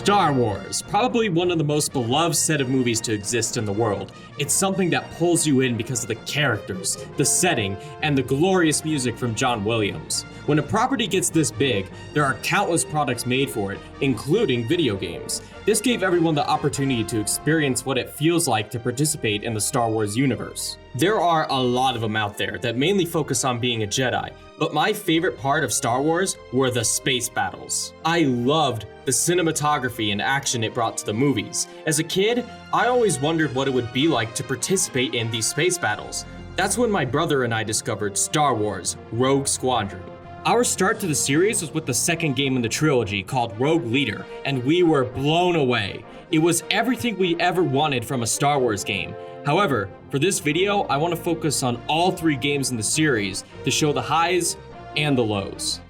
Star Wars, probably one of the most beloved set of movies to exist in the world. It's something that pulls you in because of the characters, the setting, and the glorious music from John Williams. When a property gets this big, there are countless products made for it, including video games. This gave everyone the opportunity to experience what it feels like to participate in the Star Wars universe. There are a lot of them out there that mainly focus on being a Jedi, but my favorite part of Star Wars were the space battles. I loved the cinematography and action it brought to the movies. As a kid, I always wondered what it would be like to participate in these space battles. That's when my brother and I discovered Star Wars: Rogue Squadron. Our start to the series was with the second game in the trilogy called Rogue Leader, and we were blown away. It was everything we ever wanted from a Star Wars game. However, for this video, I want to focus on all 3 games in the series to show the highs and the lows.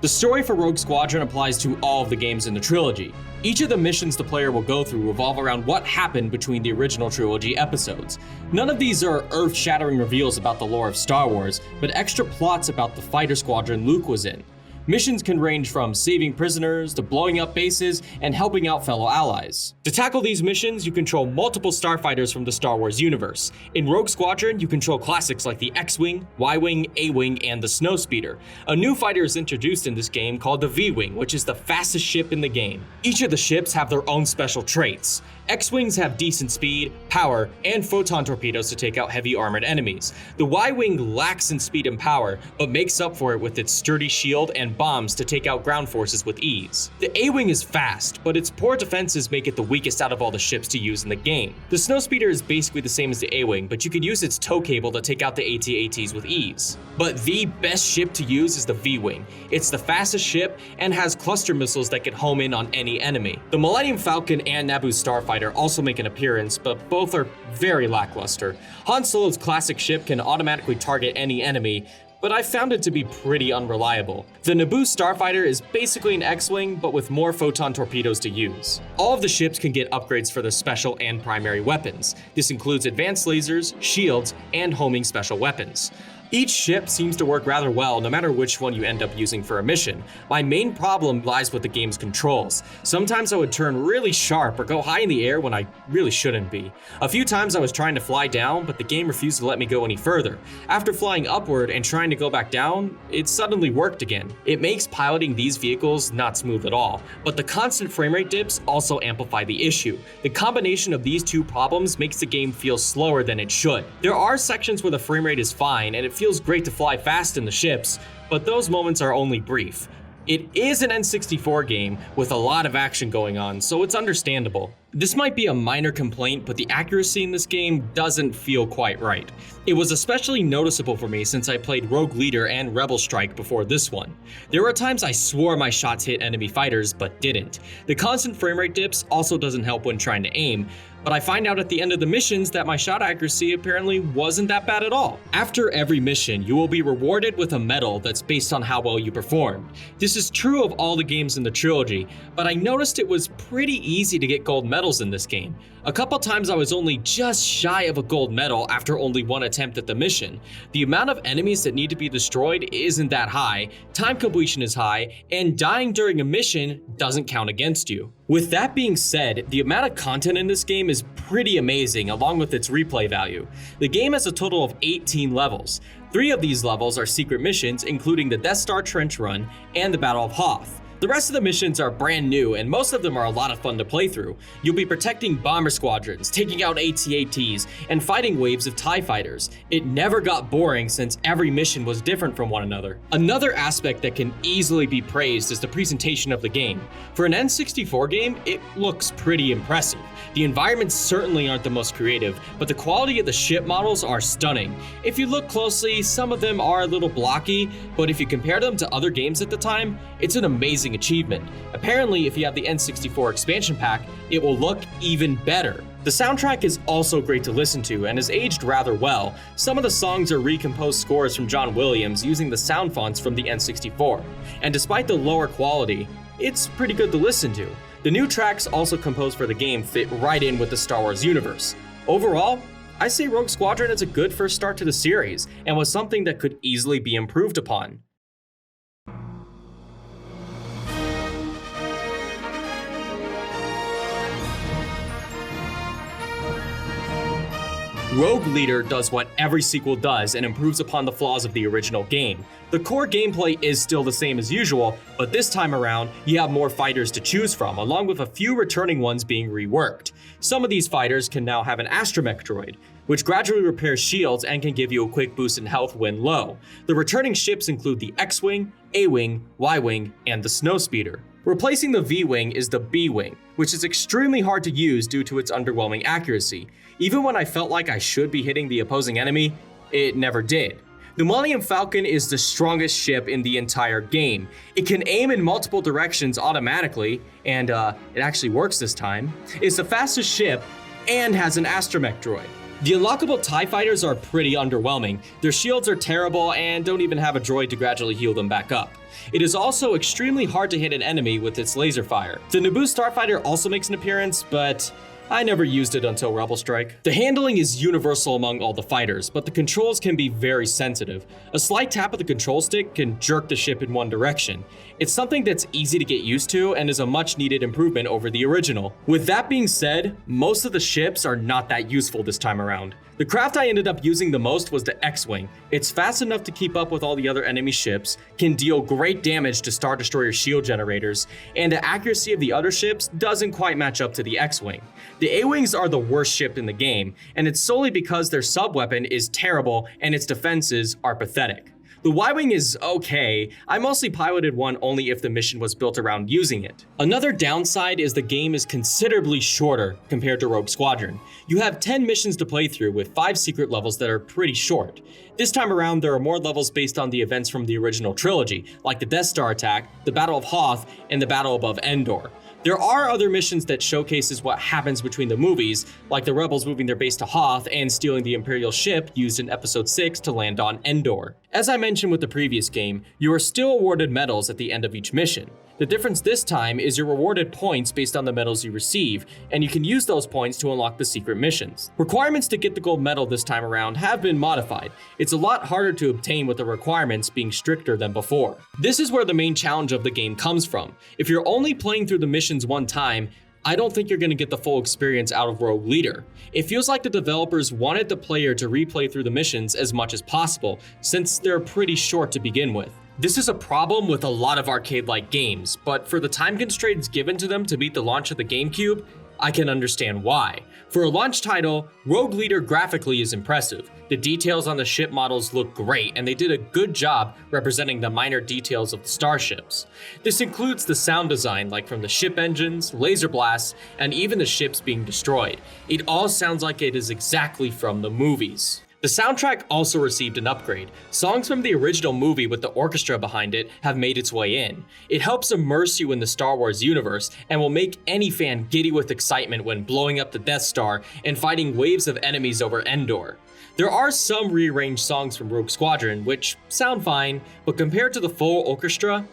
The story for Rogue Squadron applies to all of the games in the trilogy. Each of the missions the player will go through revolve around what happened between the original trilogy episodes. None of these are earth-shattering reveals about the lore of Star Wars, but extra plots about the fighter squadron Luke was in. Missions can range from saving prisoners to blowing up bases and helping out fellow allies. To tackle these missions, you control multiple starfighters from the Star Wars universe. In Rogue Squadron, you control classics like the X-Wing, Y-Wing, A-Wing, and the Snowspeeder. A new fighter is introduced in this game called the V-Wing, which is the fastest ship in the game. Each of the ships have their own special traits. X-Wings have decent speed, power, and photon torpedoes to take out heavy armored enemies. The Y-Wing lacks in speed and power, but makes up for it with its sturdy shield and bombs to take out ground forces with ease. The A-Wing is fast, but its poor defenses make it the weakest out of all the ships to use in the game. The Snowspeeder is basically the same as the A-Wing, but you could use its tow cable to take out the AT-ATs with ease. But the best ship to use is the V-Wing. It's the fastest ship and has cluster missiles that can home in on any enemy. The Millennium Falcon and Naboo Starfighter also make an appearance, but both are very lackluster. Han Solo's classic ship can automatically target any enemy, but I found it to be pretty unreliable. The Naboo Starfighter is basically an X-Wing, but with more photon torpedoes to use. All of the ships can get upgrades for their special and primary weapons. This includes advanced lasers, shields, and homing special weapons. Each ship seems to work rather well no matter which one you end up using for a mission. My main problem lies with the game's controls. Sometimes I would turn really sharp or go high in the air when I really shouldn't be. A few times I was trying to fly down, but the game refused to let me go any further. After flying upward and trying to go back down, it suddenly worked again. It makes piloting these vehicles not smooth at all, but the constant frame rate dips also amplify the issue. The combination of these 2 problems makes the game feel slower than it should. There are sections where the frame rate is fine and it feels great to fly fast in the ships, but those moments are only brief. It is an N64 game with a lot of action going on, so it's understandable. This might be a minor complaint, but the accuracy in this game doesn't feel quite right. It was especially noticeable for me since I played Rogue Leader and Rebel Strike before this one. There were times I swore my shots hit enemy fighters, but didn't. The constant frame rate dips also doesn't help when trying to aim, but I find out at the end of the missions that my shot accuracy apparently wasn't that bad at all. After every mission, you will be rewarded with a medal that's based on how well you performed. This is true of all the games in the trilogy, but I noticed it was pretty easy to get gold medals in this game. A couple times I was only just shy of a gold medal after only one attempt at the mission. The amount of enemies that need to be destroyed isn't that high, time completion is high, and dying during a mission doesn't count against you. With that being said, the amount of content in this game is pretty amazing along with its replay value. The game has a total of 18 levels. 3 of these levels are secret missions, including the Death Star Trench Run and the Battle of Hoth. The rest of the missions are brand new, and most of them are a lot of fun to play through. You'll be protecting bomber squadrons, taking out AT-ATs, and fighting waves of TIE fighters. It never got boring since every mission was different from one another. Another aspect that can easily be praised is the presentation of the game. For an N64 game, it looks pretty impressive. The environments certainly aren't the most creative, but the quality of the ship models are stunning. If you look closely, some of them are a little blocky, but if you compare them to other games at the time, it's an amazing achievement. Apparently, if you have the N64 expansion pack, it will look even better. The soundtrack is also great to listen to and has aged rather well. Some of the songs are recomposed scores from John Williams using the sound fonts from the N64. And despite the lower quality, it's pretty good to listen to. The new tracks also composed for the game fit right in with the Star Wars universe. Overall, I say Rogue Squadron is a good first start to the series, and was something that could easily be improved upon. Rogue Leader does what every sequel does and improves upon the flaws of the original game. The core gameplay is still the same as usual, but this time around, you have more fighters to choose from, along with a few returning ones being reworked. Some of these fighters can now have an astromech droid, which gradually repairs shields and can give you a quick boost in health when low. The returning ships include the X-Wing, A-Wing, Y-Wing, and the Snowspeeder. Replacing the V-Wing is the B-Wing, which is extremely hard to use due to its underwhelming accuracy. Even when I felt like I should be hitting the opposing enemy, it never did. The Millennium Falcon is the strongest ship in the entire game. It can aim in multiple directions automatically, and it actually works this time. It's the fastest ship and has an astromech droid. The unlockable TIE fighters are pretty underwhelming. Their shields are terrible and don't even have a droid to gradually heal them back up. It is also extremely hard to hit an enemy with its laser fire. The Naboo Starfighter also makes an appearance, but I never used it until Rebel Strike. The handling is universal among all the fighters, but the controls can be very sensitive. A slight tap of the control stick can jerk the ship in one direction. It's something that's easy to get used to and is a much needed improvement over the original. With that being said, most of the ships are not that useful this time around. The craft I ended up using the most was the X-Wing. It's fast enough to keep up with all the other enemy ships, can deal great damage to Star Destroyer shield generators, and the accuracy of the other ships doesn't quite match up to the X-Wing. The A-Wings are the worst ship in the game, and it's solely because their sub-weapon is terrible and its defenses are pathetic. The Y-Wing is okay. I mostly piloted one only if the mission was built around using it. Another downside is the game is considerably shorter compared to Rogue Squadron. You have 10 missions to play through with 5 secret levels that are pretty short. This time around, there are more levels based on the events from the original trilogy, like the Death Star attack, the Battle of Hoth, and the Battle above Endor. There are other missions that showcases what happens between the movies, like the Rebels moving their base to Hoth and stealing the Imperial ship used in Episode 6 to land on Endor. As I mentioned with the previous game, you are still awarded medals at the end of each mission. The difference this time is you're rewarded points based on the medals you receive, and you can use those points to unlock the secret missions. Requirements to get the gold medal this time around have been modified. It's a lot harder to obtain with the requirements being stricter than before. This is where the main challenge of the game comes from. If you're only playing through the missions one time, I don't think you're going to get the full experience out of Rogue Leader. It feels like the developers wanted the player to replay through the missions as much as possible, since they're pretty short to begin with. This is a problem with a lot of arcade-like games, but for the time constraints given to them to meet the launch of the GameCube, I can understand why. For a launch title, Rogue Leader graphically is impressive. The details on the ship models look great, and they did a good job representing the minor details of the starships. This includes the sound design, like from the ship engines, laser blasts, and even the ships being destroyed. It all sounds like it is exactly from the movies. The soundtrack also received an upgrade. Songs from the original movie with the orchestra behind it have made its way in. It helps immerse you in the Star Wars universe and will make any fan giddy with excitement when blowing up the Death Star and fighting waves of enemies over Endor. There are some rearranged songs from Rogue Squadron which sound fine, but compared to the full orchestra,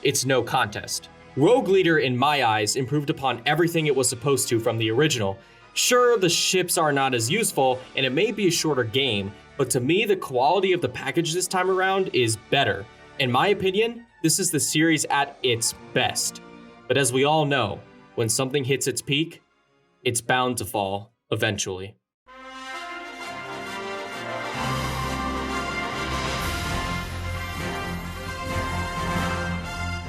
it's no contest. Rogue Leader, in my eyes, improved upon everything it was supposed to from the original. Sure, the ships are not as useful, and it may be a shorter game, but to me, the quality of the package this time around is better. In my opinion, this is the series at its best. But as we all know, when something hits its peak, it's bound to fall eventually.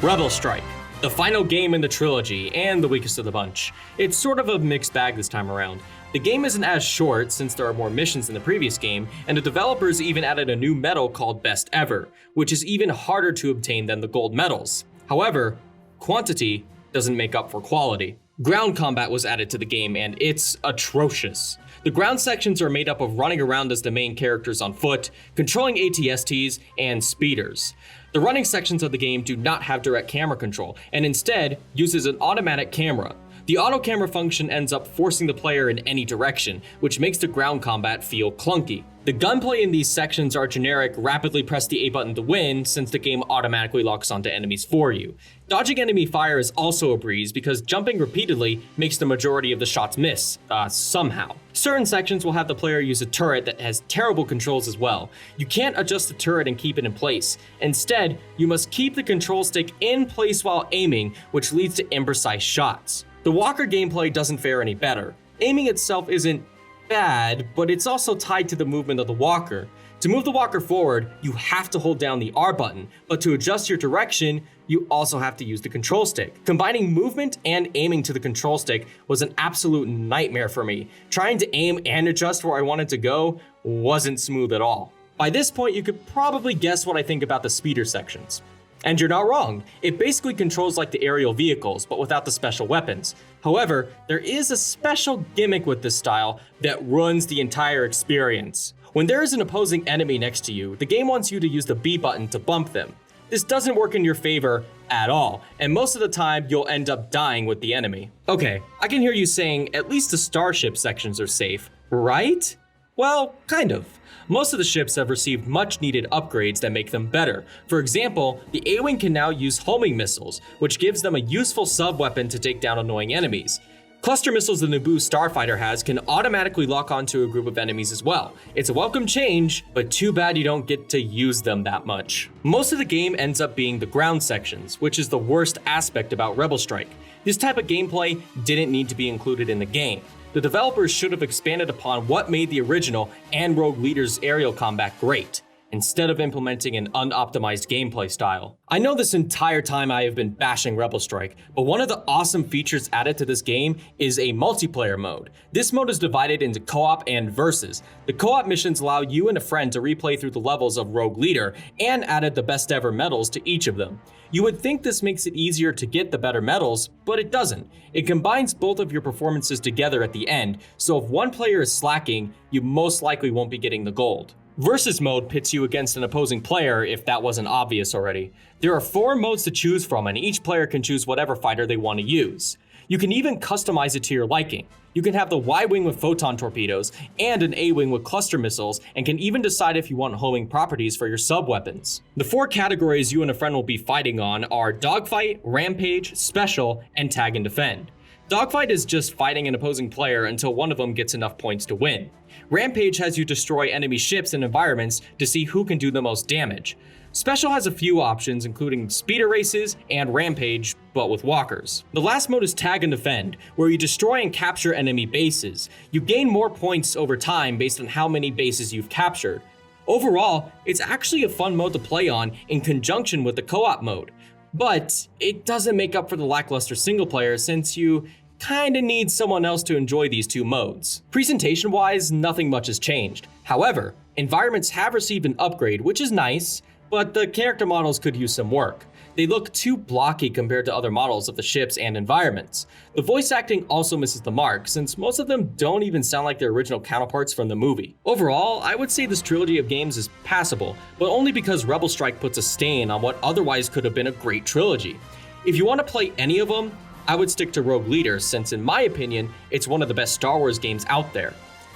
Rebel Strike, the final game in the trilogy, and the weakest of the bunch. It's sort of a mixed bag this time around. The game isn't as short since there are more missions in the previous game, and the developers even added a new medal called Best Ever, which is even harder to obtain than the gold medals. However, quantity doesn't make up for quality. Ground combat was added to the game, and it's atrocious. The ground sections are made up of running around as the main characters on foot, controlling ATSTs, and speeders. The running sections of the game do not have direct camera control, and instead uses an automatic camera. The auto camera function ends up forcing the player in any direction, which makes the ground combat feel clunky. The gunplay in these sections are generic rapidly press the A button to win, since the game automatically locks onto enemies for you. Dodging enemy fire is also a breeze because jumping repeatedly makes the majority of the shots miss, somehow. Certain sections will have the player use a turret that has terrible controls as well. You can't adjust the turret and keep it in place. Instead, you must keep the control stick in place while aiming, which leads to imprecise shots. The walker gameplay doesn't fare any better. Aiming itself isn't bad, but it's also tied to the movement of the walker. To move the walker forward, you have to hold down the R button, but to adjust your direction, you also have to use the control stick. Combining movement and aiming to the control stick was an absolute nightmare for me. Trying to aim and adjust where I wanted to go wasn't smooth at all. By this point, you could probably guess what I think about the speeder sections. And you're not wrong, it basically controls like the aerial vehicles, but without the special weapons. However, there is a special gimmick with this style that ruins the entire experience. When there is an opposing enemy next to you, the game wants you to use the B button to bump them. This doesn't work in your favor at all, and most of the time you'll end up dying with the enemy. Okay, I can hear you saying at least the starship sections are safe, right? Well, kind of. Most of the ships have received much needed upgrades that make them better. For example, the A-Wing can now use homing missiles, which gives them a useful sub-weapon to take down annoying enemies. Cluster missiles the Naboo starfighter has can automatically lock onto a group of enemies as well. It's a welcome change, but too bad you don't get to use them that much. Most of the game ends up being the ground sections, which is the worst aspect about Rebel Strike. This type of gameplay didn't need to be included in the game. The developers should have expanded upon what made the original and Rogue Leader's aerial combat great, instead of implementing an unoptimized gameplay style. I know this entire time I have been bashing Rebel Strike, but one of the awesome features added to this game is a multiplayer mode. This mode is divided into co-op and versus. The co-op missions allow you and a friend to replay through the levels of Rogue Leader and added the best ever medals to each of them. You would think this makes it easier to get the better medals, but it doesn't. It combines both of your performances together at the end, so if one player is slacking, you most likely won't be getting the gold. Versus mode pits you against an opposing player if that wasn't obvious already. There are 4 modes to choose from and each player can choose whatever fighter they want to use. You can even customize it to your liking. You can have the Y-Wing with photon torpedoes and an A-Wing with cluster missiles, and can even decide if you want homing properties for your sub-weapons. The 4 categories you and a friend will be fighting on are Dogfight, Rampage, Special, and Tag and Defend. Dogfight is just fighting an opposing player until one of them gets enough points to win. Rampage has you destroy enemy ships and environments to see who can do the most damage. Special has a few options, including speeder races and Rampage, but with walkers. The last mode is Tag and Defend, where you destroy and capture enemy bases. You gain more points over time based on how many bases you've captured. Overall, it's actually a fun mode to play on in conjunction with the co-op mode, but it doesn't make up for the lackluster single player since you kinda need someone else to enjoy these 2 modes. Presentation-wise, nothing much has changed. However, environments have received an upgrade, which is nice, but the character models could use some work. They look too blocky compared to other models of the ships and environments. The voice acting also misses the mark, since most of them don't even sound like their original counterparts from the movie. Overall, I would say this trilogy of games is passable, but only because Rebel Strike puts a stain on what otherwise could have been a great trilogy. If you want to play any of them, I would stick to Rogue Leader, since in my opinion, it's one of the best Star Wars games out there.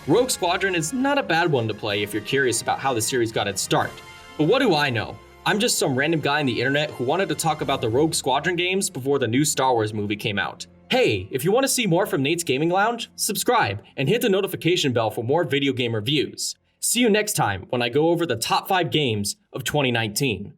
Rogue Squadron is not a bad one to play if you're curious about how the series got its start. But what do I know? I'm just some random guy on the internet who wanted to talk about the Rogue Squadron games before the new Star Wars movie came out. Hey, if you want to see more from Nate's Gaming Lounge, subscribe and hit the notification bell for more video game reviews. See you next time when I go over the top 5 games of 2019.